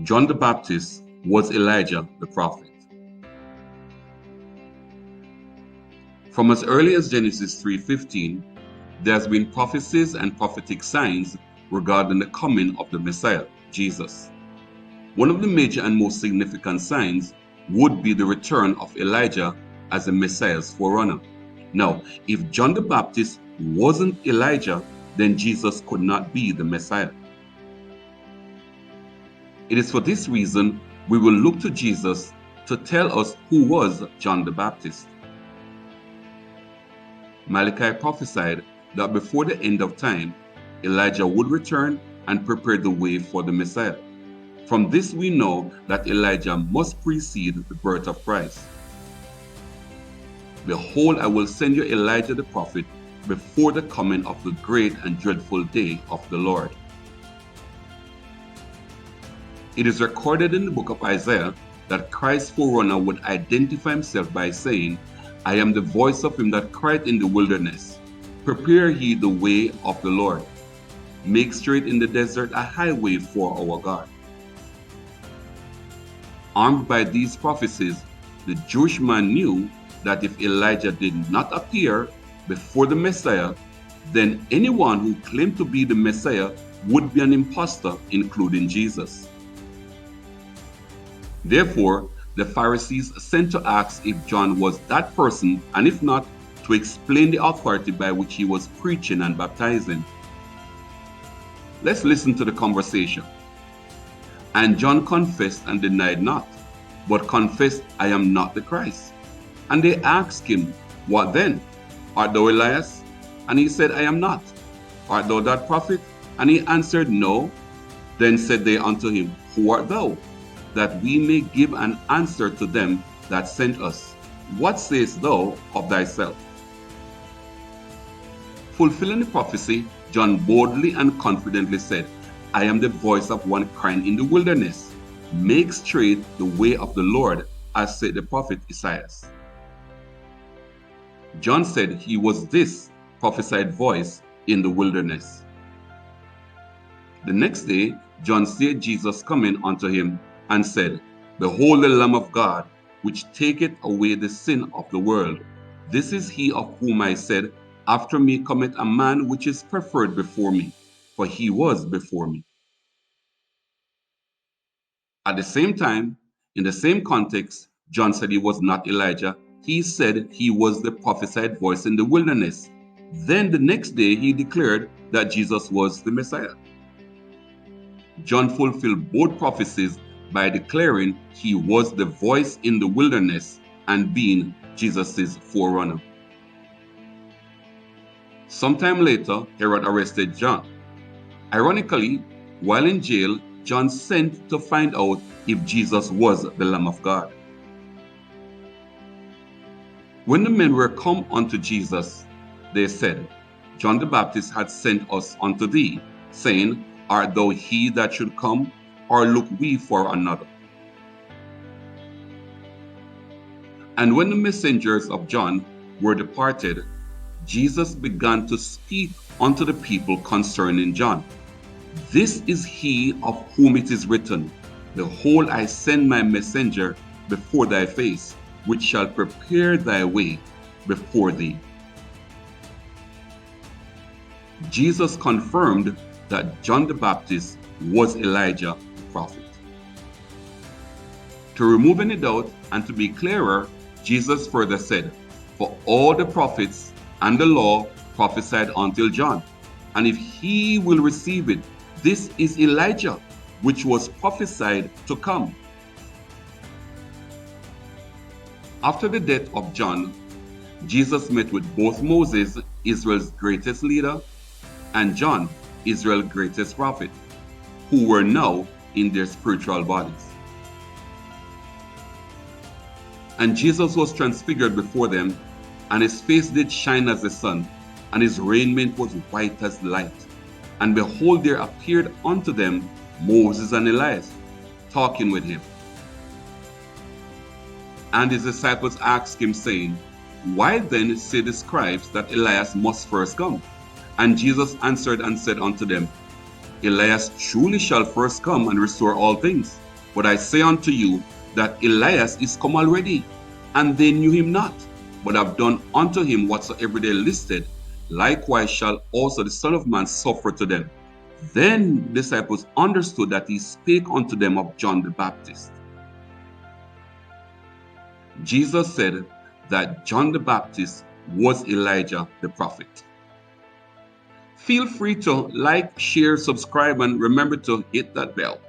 John the Baptist was Elijah the prophet. From as early as Genesis 3:15, there has been prophecies and prophetic signs regarding the coming of the Messiah, Jesus. One of the major and most significant signs would be the return of Elijah as the Messiah's forerunner. Now, if John the Baptist wasn't Elijah, then Jesus could not be the Messiah. It is for this reason we will look to Jesus to tell us who was John the Baptist. Malachi prophesied that before the end of time, Elijah would return and prepare the way for the Messiah. From this we know that Elijah must precede the birth of Christ. Behold, I will send you Elijah the prophet before the coming of the great and dreadful day of the Lord. It is recorded in the book of Isaiah that Christ's forerunner would identify himself by saying, I am the voice of him that cried in the wilderness, prepare ye the way of the Lord. Make straight in the desert a highway for our God. Armed by these prophecies, the Jewish man knew that if Elijah did not appear before the Messiah, then anyone who claimed to be the Messiah would be an impostor, including Jesus. Therefore, the Pharisees sent to ask if John was that person, and if not, to explain the authority by which he was preaching and baptizing. Let's listen to the conversation. And John confessed and denied not, but confessed, I am not the Christ. And they asked him, what then? Art thou Elias? And he said, I am not. Art thou that prophet? And he answered, no. Then said they unto him, who art thou? That we may give an answer to them that sent us. What sayest thou of thyself? Fulfilling the prophecy, John boldly and confidently said, I am the voice of one crying in the wilderness. Make straight the way of the Lord, as said the prophet Isaiah. John said he was this prophesied voice in the wilderness. The next day, John saw Jesus coming unto him, and said, Behold the Lamb of God, which taketh away the sin of the world. This is he of whom I said, After me cometh a man which is preferred before me, for he was before me. At the same time, in the same context, John said he was not Elijah. He said he was the prophesied voice in the wilderness. Then the next day he declared that Jesus was the Messiah. John fulfilled both prophecies by declaring he was the voice in the wilderness and being Jesus' forerunner. Sometime later, Herod arrested John. Ironically, while in jail, John sent to find out if Jesus was the Lamb of God. When the men were come unto Jesus, they said, John the Baptist had sent us unto thee, saying, Art thou he that should come, or look we for another? And when the messengers of John were departed, Jesus began to speak unto the people concerning John. This is he of whom it is written, Behold, I send my messenger before thy face, which shall prepare thy way before thee. Jesus confirmed that John the Baptist was Elijah the prophet. To remove any doubt and to be clearer, Jesus further said, For all the prophets and the law prophesied until John, and if he will receive it, this is Elijah, which was prophesied to come. After the death of John, Jesus met with both Moses, Israel's greatest leader, and John, Israel's greatest prophet, who were now in their spiritual bodies. And Jesus was transfigured before them, and his face did shine as the sun, and his raiment was white as light. And behold, there appeared unto them Moses and Elias, talking with him. And his disciples asked him, saying, Why then say the scribes that Elias must first come? And Jesus answered and said unto them, Elias truly shall first come and restore all things. But I say unto you that Elias is come already, and they knew him not, but have done unto him whatsoever they listed. Likewise shall also the Son of Man suffer to them. Then the disciples understood that he spake unto them of John the Baptist. Jesus said that John the Baptist was Elijah the prophet. Feel free to like, share, subscribe, and remember to hit that bell.